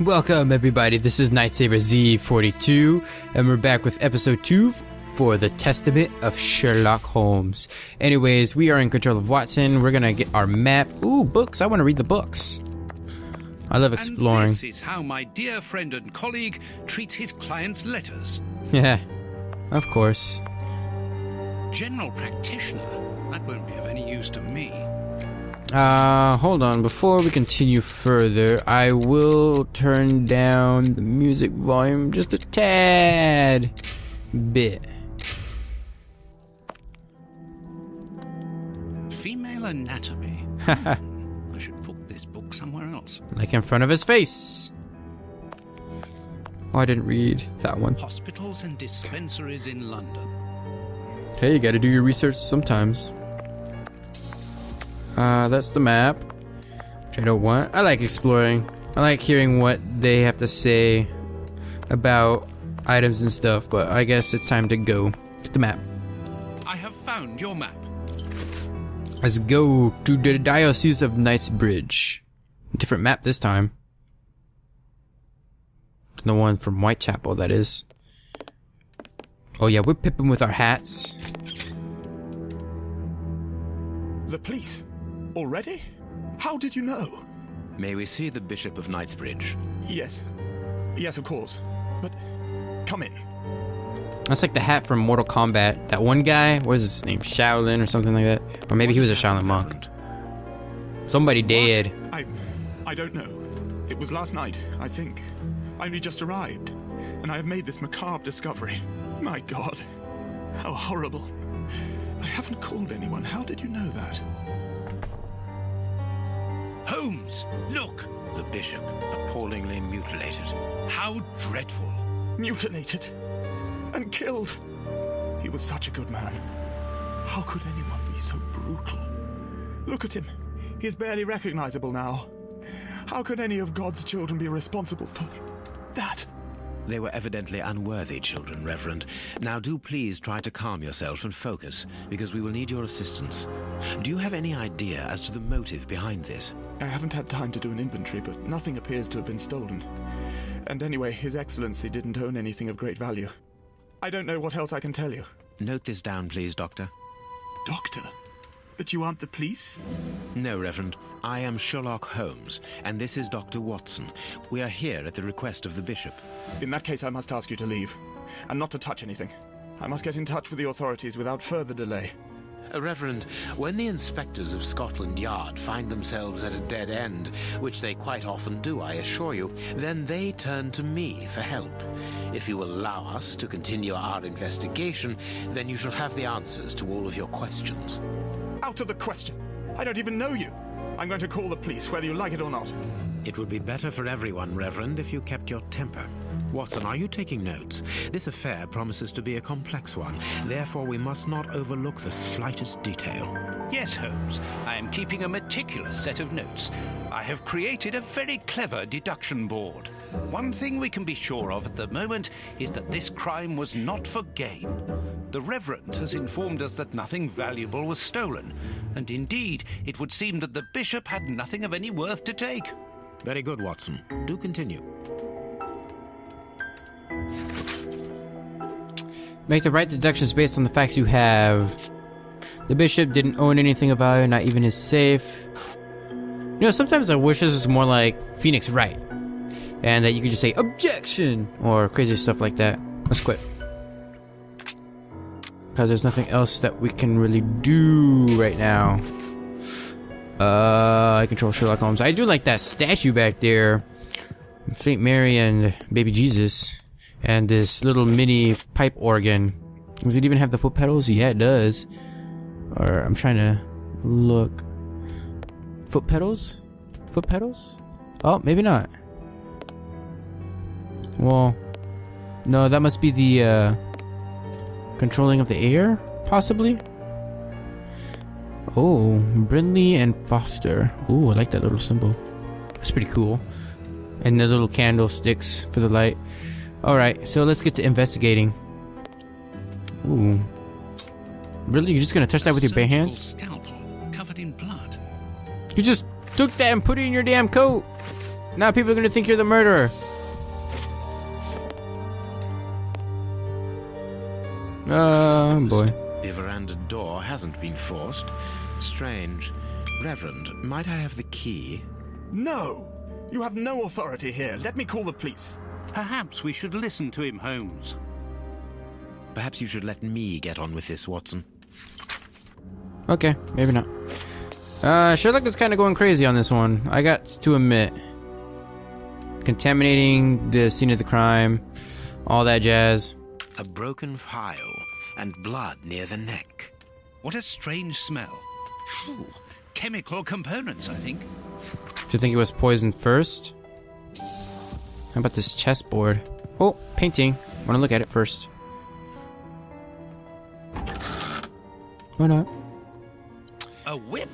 Welcome everybody, this is Nightsaber Z42 and we're back with episode 2 for the Testament of Sherlock Holmes. Anyways, we are in control of Watson. We're gonna get our map. Ooh, books, I want to read the books. I love exploring. And this is how my dear friend and colleague treats his clients' letters. Yeah, of course. General practitioner? That won't be of any use to me. Hold on, before we continue further, I will turn down the music volume just a tad bit. Female anatomy. I should put this book somewhere else. Like in front of his face. Oh, I didn't read that one. Hospitals and dispensaries in London. Hey, you gotta do your research sometimes. That's the map, which I don't want. I like exploring. I like hearing what they have to say about items and stuff, but I guess it's time to go. Get the map. I have found your map. Let's go to the Diocese of Knightsbridge. Different map this time. The one from Whitechapel, that is. Oh yeah, we're pipping with our hats. The police? Already? How did you know? May we see the Bishop of Knightsbridge? Yes. Yes, of course. But come in. That's like the hat from Mortal Kombat. That one guy, what is his name? Shaolin or something like that? Or maybe he was a Shaolin monk. Somebody dead. I don't know. It was last night, I think. I only just arrived, and I have made this macabre discovery. My God. How horrible. I haven't called anyone. How did you know that? Holmes, look! The Bishop, appallingly mutilated. How dreadful. Mutilated. And killed. He was such a good man. How could anyone be so brutal? Look at him. He is barely recognizable now. How could any of God's children be responsible for that? They were evidently unworthy children, Reverend. Now do please try to calm yourself and focus, because we will need your assistance. Do you have any idea as to the motive behind this? I haven't had time to do an inventory, but nothing appears to have been stolen. And anyway, His Excellency didn't own anything of great value. I don't know what else I can tell you. Note this down, please, Doctor. Doctor? But you aren't the police? No, Reverend. I am Sherlock Holmes, and this is Dr. Watson. We are here at the request of the Bishop. In that case, I must ask you to leave, and not to touch anything. I must get in touch with the authorities without further delay. Reverend, when the inspectors of Scotland Yard find themselves at a dead end, which they quite often do, I assure you, then they turn to me for help. If you will allow us to continue our investigation, then you shall have the answers to all of your questions. Out of the question! I don't even know you! I'm going to call the police, whether you like it or not. It would be better for everyone, Reverend, if you kept your temper. Watson, are you taking notes? This affair promises to be a complex one. Therefore, we must not overlook the slightest detail. Yes, Holmes. I am keeping a meticulous set of notes. I have created a very clever deduction board. One thing we can be sure of at the moment is that this crime was not for gain. The Reverend has informed us that nothing valuable was stolen, and indeed, it would seem that the Bishop had nothing of any worth to take. Very good, Watson. Do continue. Make the right deductions based on the facts you have. The Bishop didn't own anything of value, not even his safe. You know, sometimes I wish this was more like Phoenix Wright, and that you could just say objection or crazy stuff like that. Let's quit, because there's nothing else that we can really do right now. I control Sherlock Holmes. I do like that statue back there, Saint Mary and baby Jesus, and this little mini pipe organ. Does it even have the foot pedals? Yeah, it does. Or I'm trying to look. Foot pedals? Foot pedals? Oh, maybe not. Well, no, that must be the controlling of the air, possibly. Oh, Brindley and Foster. Oh, I like that little symbol. That's pretty cool. And the little candlesticks for the light. Alright, so let's get to investigating. Ooh. Really? You're just gonna touch that with your bare hands? Scalpel covered in blood. You just took that and put it in your damn coat. Now people are gonna think you're the murderer. Oh boy. The veranda door hasn't been forced. Strange. Reverend, might I have the key? No! You have no authority here. Let me call the police. Perhaps we should listen to him, Holmes. Perhaps you should let me get on with this, Watson. Okay, maybe not. Sherlock is kind of going crazy on this one. I got to admit. Contaminating the scene of the crime, all that jazz. A broken phial and blood near the neck. What a strange smell. Phew. Chemical components, I think. Do you think it was poisoned first? How about this chessboard? Oh, painting. Want to look at it first. Why not? A whip?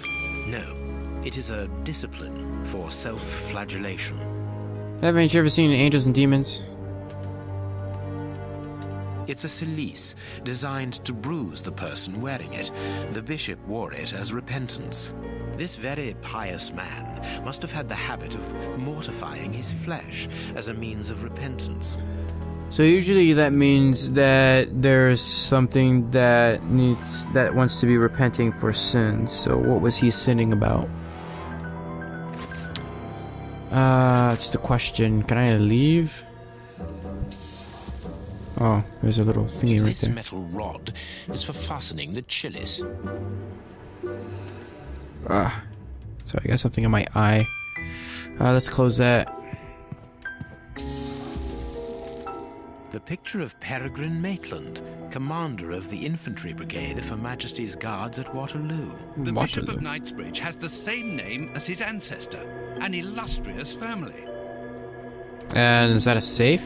No, it is a discipline for self-flagellation. Haven't you ever seen Angels and Demons? It's a cilice designed to bruise the person wearing it. The bishop wore it as repentance. This very pious man must have had the habit of mortifying his flesh as a means of repentance. So usually that means that there's something that wants to be repenting for sins. So what was he sinning about? It's the question. Can I leave? Oh, there's a little thingy right This there. metal rod is for fastening the chalice. So I got something in my eye. Let's close that. The picture of Peregrine Maitland, commander of the infantry brigade of Her Majesty's Guards at Waterloo. The Bishop of Knightsbridge has the same name as his ancestor, an illustrious family. And is that a safe?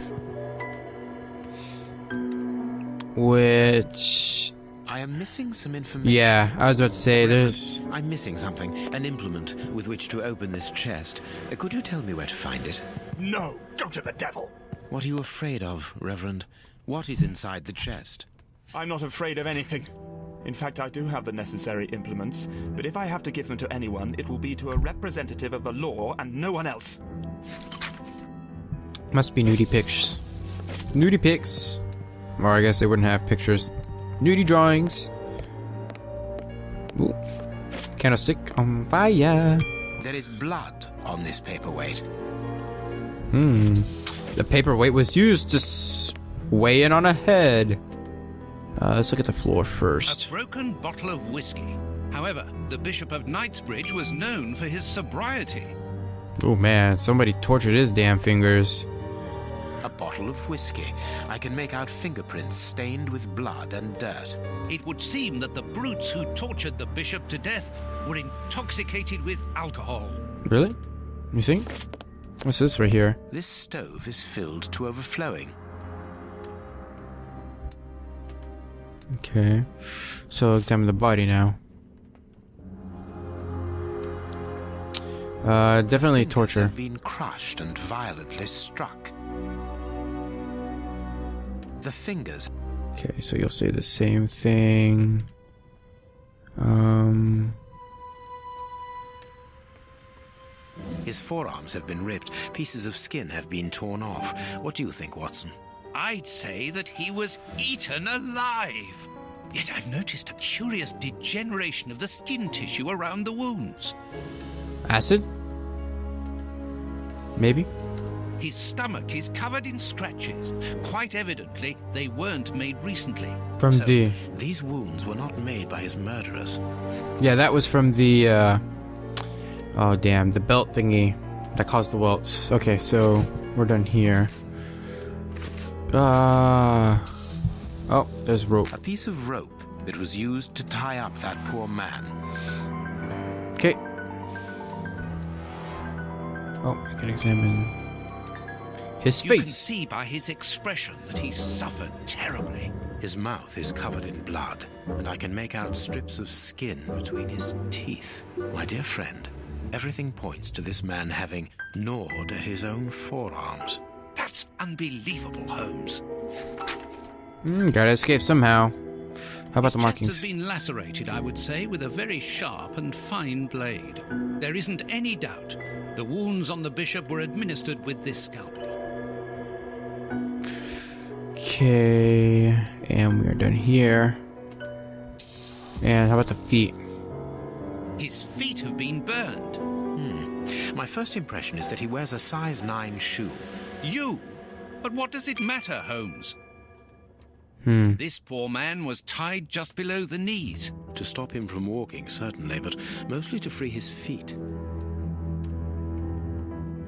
Which... I am missing some information. Yeah, I was about to say, there's... I'm missing something, an implement with which to open this chest. Could you tell me where to find it? No! Go to the devil! What are you afraid of, Reverend? What is inside the chest? I'm not afraid of anything. In fact, I do have the necessary implements, but if I have to give them to anyone, it will be to a representative of the law and no one else. Must be nudie pics. Nudie pics. Or I guess they wouldn't have pictures. Nudie drawings. Ooh. Candlestick on fire. There is blood on this paperweight. The paperweight was used to weigh in on a head. Let's look at the floor first. A broken bottle of whiskey. However, the Bishop of Knightsbridge was known for his sobriety. Oh man, somebody tortured his damn fingers. A bottle of whiskey. I can make out fingerprints stained with blood and dirt. It would seem that the brutes who tortured the bishop to death were intoxicated with alcohol. Really? You think? What's this right here? This stove is filled to overflowing. Okay. So examine the body now. Definitely Fingers torture. have been crushed and violently struck. The fingers. Okay, so you'll say the same thing. His forearms have been ripped. Pieces of skin have been torn off. What do you think, Watson? I'd say that he was eaten alive. Yet I've noticed a curious degeneration of the skin tissue around the wounds. Acid? Maybe? His stomach is covered in scratches. Quite evidently, they weren't made recently. From So, the... these wounds were not made by his murderers. Yeah, that was from the, oh, damn. The belt thingy that caused the welts. Okay, so we're done here. Oh, there's rope. A piece of rope that was used to tie up that poor man. Okay. Oh, I can examine his You can face. see by his expression that he suffered terribly. His mouth is covered in blood, and I can make out strips of skin between his teeth. My dear friend, everything points to this man having gnawed at his own forearms. That's unbelievable, Holmes. Gotta escape somehow. How about the His chest markings? has been lacerated, I would say, with a very sharp and fine blade. There isn't any doubt The wounds on the bishop were administered with this scalpel. Okay, and we are done here. And how about the feet? His feet have been burned. My first impression is that he wears a size 9 shoe. You? But what does it matter, Holmes? This poor man was tied just below the knees. To stop him from walking, certainly, but mostly to free his feet.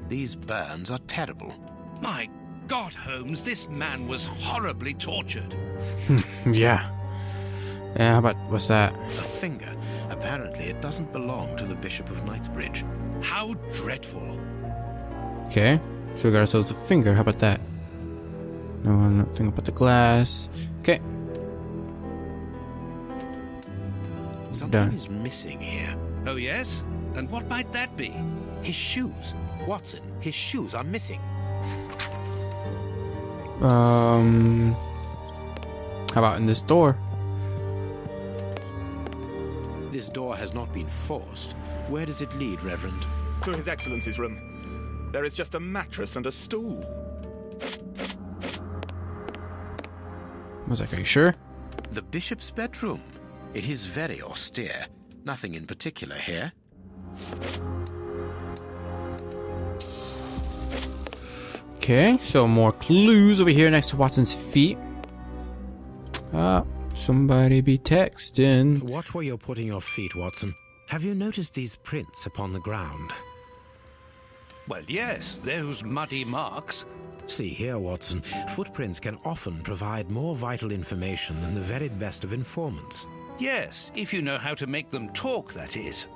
These burns are terrible. My God, Holmes, this man was horribly tortured. Yeah. And how about, what's that? A finger. Apparently, it doesn't belong to the Bishop of Knightsbridge. How dreadful. Okay, so we got ourselves a finger. How about that? No, nothing about the glass. Okay. Something Done. is missing here. Oh, yes? And what might that be? His shoes. Watson, his shoes are missing. How about in this door? This door has not been forced. Where does it lead, Reverend? To His Excellency's room. There is just a mattress and a stool. Was like, are you sure? The bishop's bedroom. It is very austere. Nothing in particular here. Okay, so more clues over here next to Watson's feet. Somebody be texting. Watch where you're putting your feet, Watson. Have you noticed these prints upon the ground? Well, yes, those muddy marks. See here, Watson. Footprints can often provide more vital information than the very best of informants. Yes, if you know how to make them talk, that is.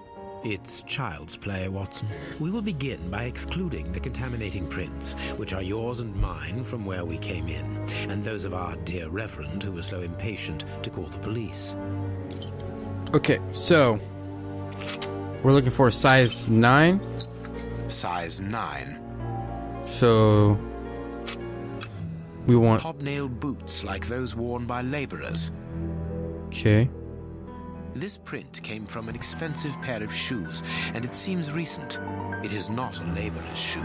It's child's play, Watson. We will begin by excluding the contaminating prints, which are yours and mine from where we came in, and those of our dear Reverend who was so impatient to call the police. Okay, so we're looking for a size 9. Size 9. So we want. Hobnail boots like those worn by laborers. Okay. This print came from an expensive pair of shoes, and it seems recent. It is not a laborer's shoe.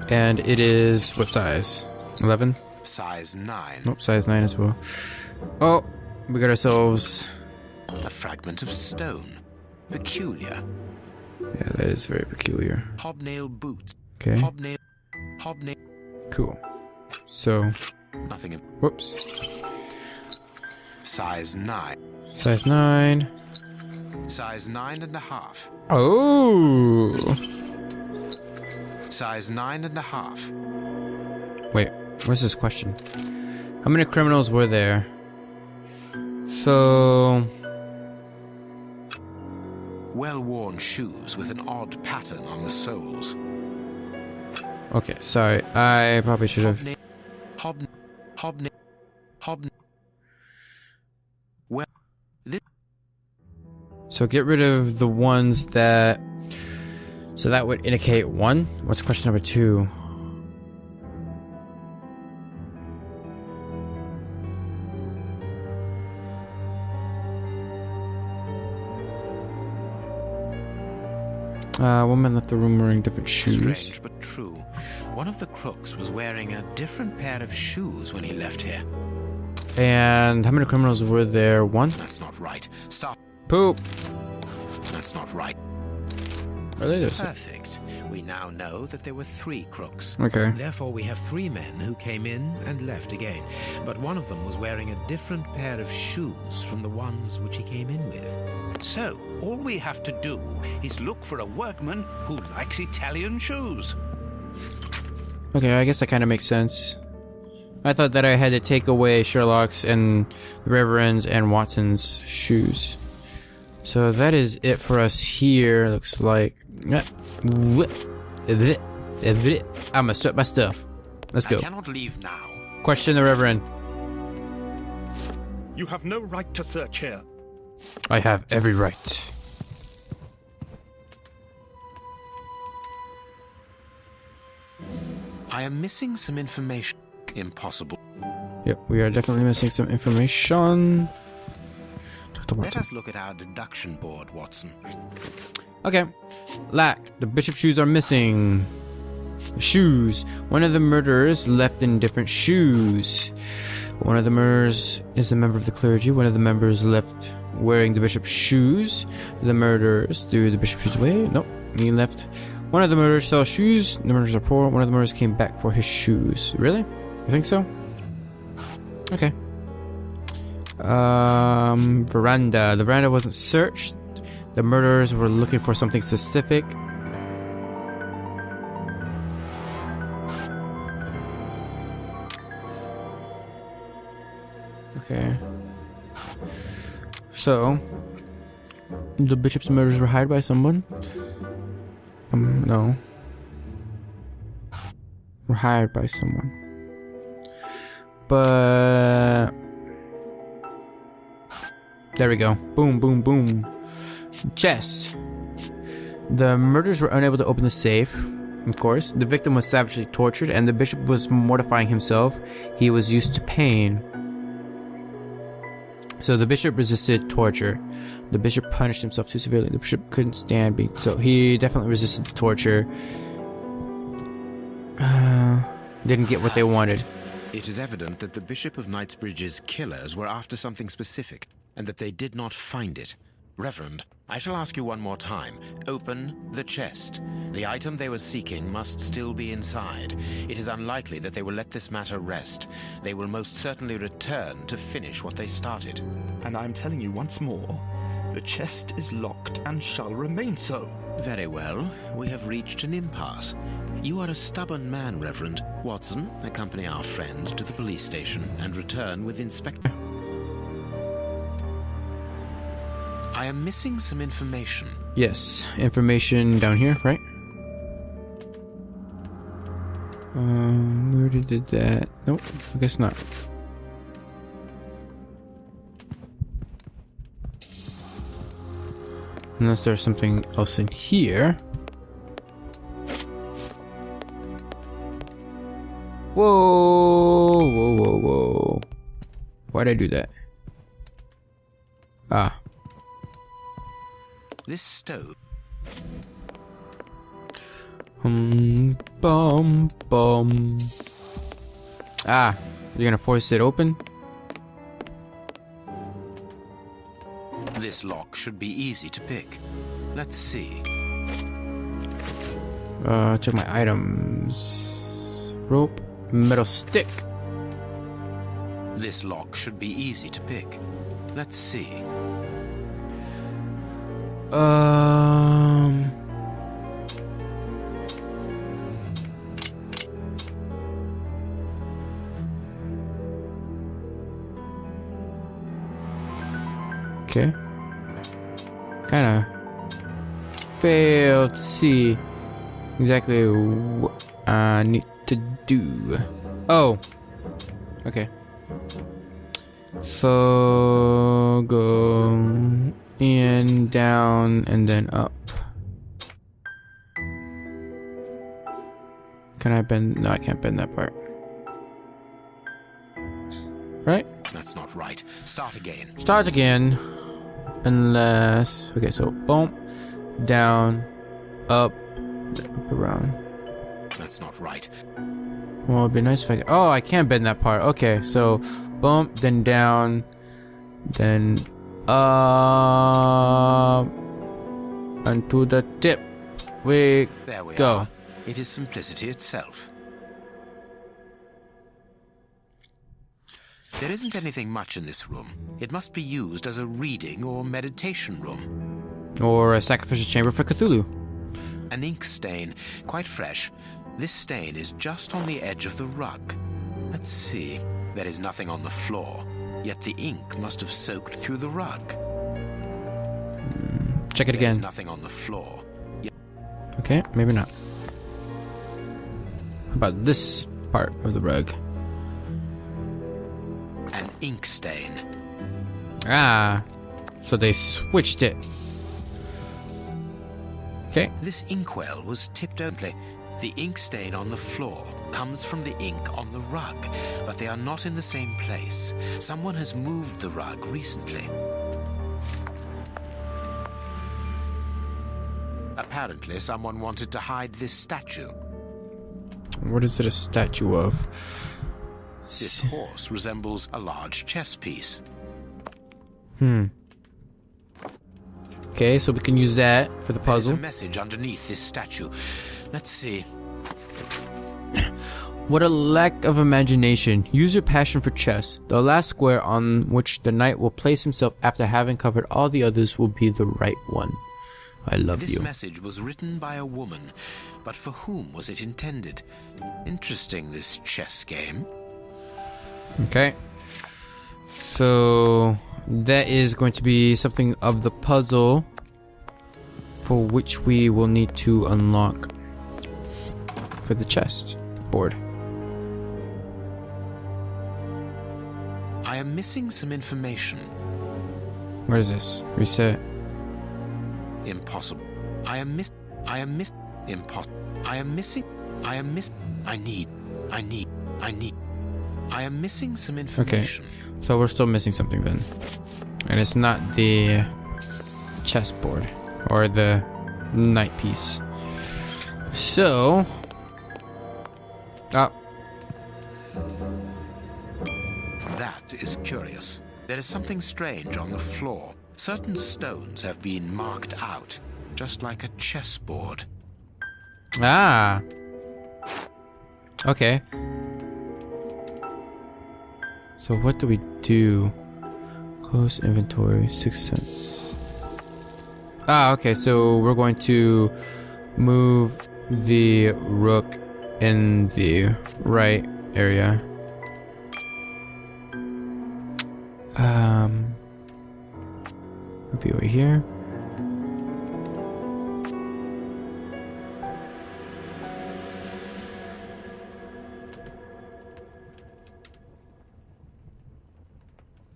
And it is what size? 11? Size 9. Nope, size 9 as well. Oh, we got ourselves. A fragment of stone. Peculiar. Yeah, that is very peculiar. Hobnail boots. Okay, Hobnail. cool. So, Nothing of whoops. size 9. Size 9. Size 9.5. Oh! Size 9.5. Wait, what's this question? How many criminals were there? So, Well-worn shoes with an odd pattern on the soles. okay, sorry. I probably should have. Hobnail. Well, this So get rid of the ones that. So that would indicate 1. What's question number 2? Woman left the room wearing different shoes. strange but true. One of the crooks was wearing a different pair of shoes when he left here. And how many criminals were there? 1? That's not right. Stop. Poop. That's not right. Really? There's Perfect. We now know that there were 3 crooks. Okay. Therefore, we have 3 men who came in and left again. But one of them was wearing a different pair of shoes from the ones which he came in with. So, all we have to do is look for a workman who likes Italian shoes. Okay, I guess that kind of makes sense. I thought that I had to take away Sherlock's and the Reverend's and Watson's shoes. So that is it for us here. Looks like. I'm gonna strip my stuff. Let's go. I cannot leave now. Question the Reverend. You have no right to search here. I have every right. I am missing some information. Impossible. Yep, we are definitely missing some information. Dr. Let Watson. us look at our deduction board, Watson. Okay. Lack. The bishop's shoes are missing. Shoes. One of the murderers left in different shoes. One of the murderers is a member of the clergy. One of the members left wearing the bishop's shoes. The murderers threw the bishop's shoes away. Nope. He left. One of the murderers sells shoes. The murderers are poor. One of the murderers came back for his shoes. Really? You think so? Okay. Veranda. The veranda wasn't searched. The murderers were looking for something specific. Okay. So, the bishop's murders were hired by someone? No. Were hired by someone. But... there we go. Boom, boom, boom. Chess. The murderers were unable to open the safe. Of course. The victim was savagely tortured, and the bishop was mortifying himself. He was used to pain. So the bishop resisted torture. The bishop punished himself too severely. The bishop couldn't stand being... so he definitely resisted the torture. Didn't get what they wanted. It is evident that the Bishop of Knightsbridge's killers were after something specific, and that they did not find it. Reverend, I shall ask you one more time. Open the chest. The item they were seeking must still be inside. It is unlikely that they will let this matter rest. They will most certainly return to finish what they started. And I'm telling you once more, the chest is locked and shall remain so. Very well. We have reached an impasse. You are a stubborn man, Reverend. Watson, accompany our friend to the police station and return with Inspector. I am missing some information. Yes, information down here, right? Where did that? Nope, I guess not. Unless there's something else in here. Whoa, whoa, whoa, whoa. Why'd I do that? Ah. This stove. Bum, bum. Ah, you're gonna force it open? This lock should be easy to pick. Let's see. Check my items. Rope, metal stick. This lock should be easy to pick. Let's see. Okay. Kinda failed to see exactly what I need to do. Oh. Okay. So go in, down, and then up. Can I bend? No, I can't bend that part. Right? That's not right. Start again. Start again. Unless... okay, so bump, down, up, around. That's not right. Well, it'd be nice if I... oh, I can't bend that part. Okay, so bump, then down, then up, and to the tip. We There we go. are. It is simplicity itself. There isn't anything much in this room. It must be used as a reading or meditation room. Or a sacrificial chamber for Cthulhu. An ink stain, quite fresh. This stain is just on the edge of the rug. Let's see. There is nothing on the floor, yet the ink must have soaked through the rug. Check it There is again. nothing on the floor. Okay, maybe not. How about this part of the rug? An ink stain. Ah, so they switched it. Okay. This inkwell was tipped over. The ink stain on the floor comes from the ink on the rug, but they are not in the same place. Someone has moved the rug recently. Apparently, someone wanted to hide this statue. What is it a statue of? This horse resembles a large chess piece. Okay, so we can use that for the puzzle. There's a message underneath this statue. Let's see. What a lack of imagination. Use your passion for chess. The last square on which the knight will place himself after having covered all the others will be the right one. I love This you. message was written by a woman, but for whom was it intended? Interesting, this chess game. Okay. So that is going to be something of the puzzle for which we will need to unlock for the chest board. I am missing some information. What is this? Reset. Impossible. I am missing. I need. I am missing some information. So we're still missing something then. And it's not the chessboard or the knight piece. So... Ah. That is curious. There is something strange on the floor. Certain stones have been marked out, just like a chessboard. Ah. Okay. So what do we do? Close inventory, 6 cents. Ah, okay, so we're going to move the rook in the right area. It'll be over here.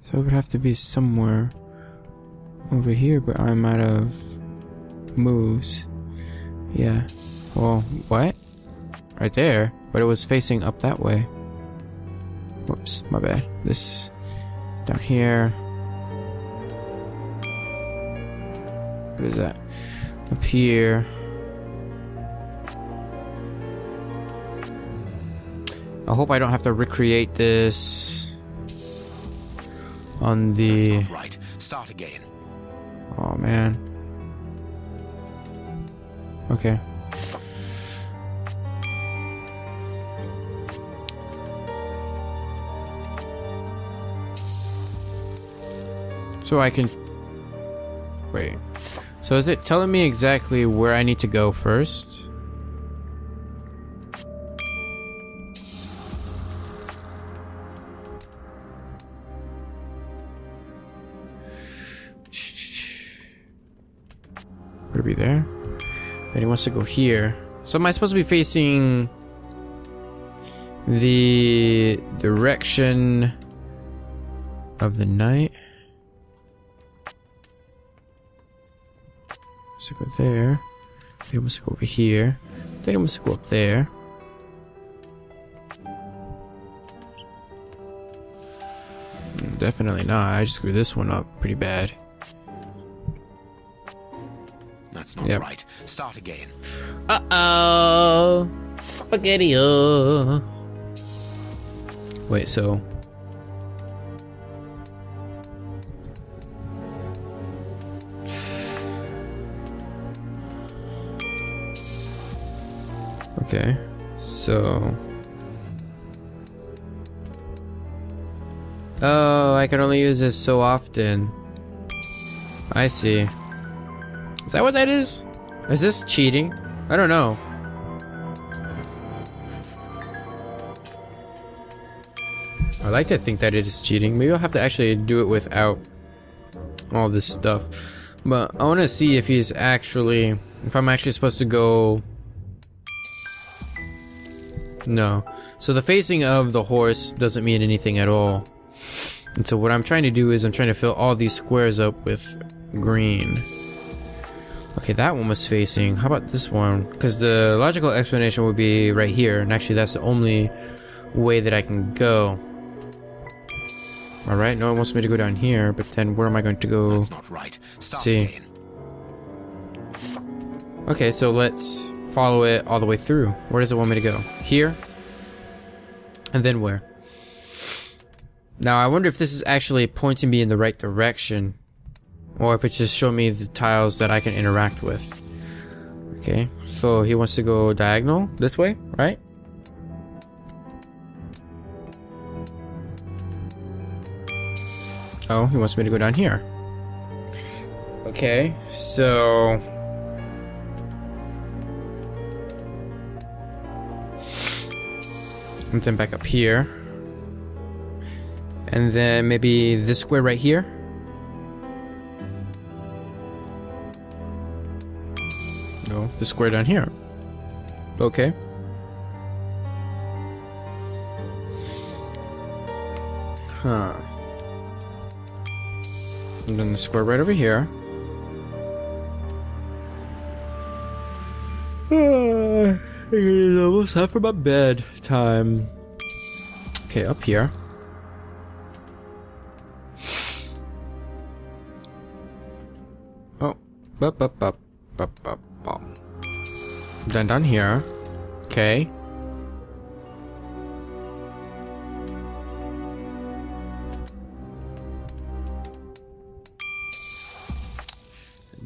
So it would have to be somewhere over here, but I'm out of moves. Yeah. Well, what? Right there, but it was facing up that way. Whoops, my bad. This down here. What is that? Up here. I hope I don't have to recreate this on the... That's not right. Start again. Oh man. Okay. So I can... Wait. So is it telling me exactly where I need to go first? Would it be there? Then he wants to go here. So am I supposed to be facing the direction of the knight? So go there. Then he wants to go over here. Then he wants to go up there. Definitely not. I just screwed this one up pretty bad. That's not right. Start again. Uh-oh. Spaghetti-o. Wait, so... Okay, so... Oh, I can only use this so often. I see. Is that what that is? Is this cheating? I don't know. I like to think that it is cheating. Maybe I'll have to actually do it without all this stuff. But I want to see if he's actually... If I'm actually supposed to go... No. So the facing of the horse doesn't mean anything at all. And so what I'm trying to do is I'm trying to fill all these squares up with green. Okay, that one was facing. How about this one? Because the logical explanation would be right here. And actually that's the only way that I can go. Alright, no one wants me to go down here. But then where am I going to go? That's not right. Start See. again. Okay, so let's follow it all the way through. Where does it want me to go? Here? And then where? Now, I wonder if this is actually pointing me in the right direction, or if it's just showing me the tiles that I can interact with. Okay, so he wants to go diagonal this way, right? Oh, he wants me to go down here. Okay, so... and then back up here. And then maybe this square right here. No, the square down here. Okay. Huh. And then the square right over here. It's almost time for my bed time. Okay, up here. Oh, up. Then down here. Okay.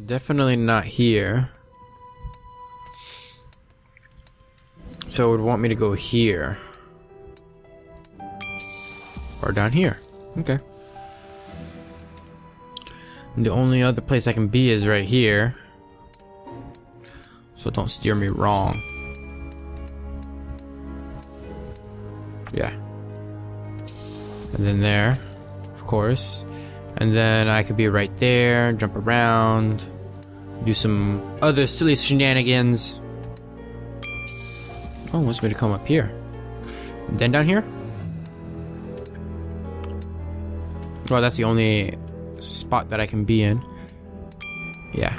Definitely not here. So it would want me to go here. Or down here. Okay. And the only other place I can be is right here. So don't steer me wrong. Yeah. And then there, of course. And then I could be right there, jump around, do some other silly shenanigans. Oh, wants me to come up here. And then down here? Oh, that's the only spot that I can be in. Yeah.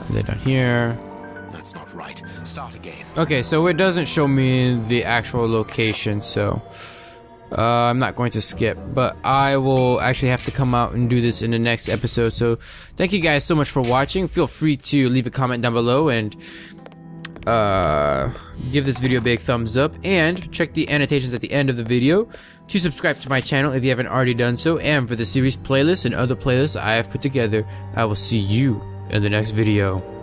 And then down here. That's not right. Start again. Okay, so it doesn't show me the actual location, so I'm not going to skip, but I will actually have to come out and do this in the next episode. So thank you guys so much for watching. Feel free to leave a comment down below and give this video a big thumbs up, and check the annotations at the end of the video to subscribe to my channel if you haven't already done so. And for the series playlist and other playlists I have put together, I will see you in the next video.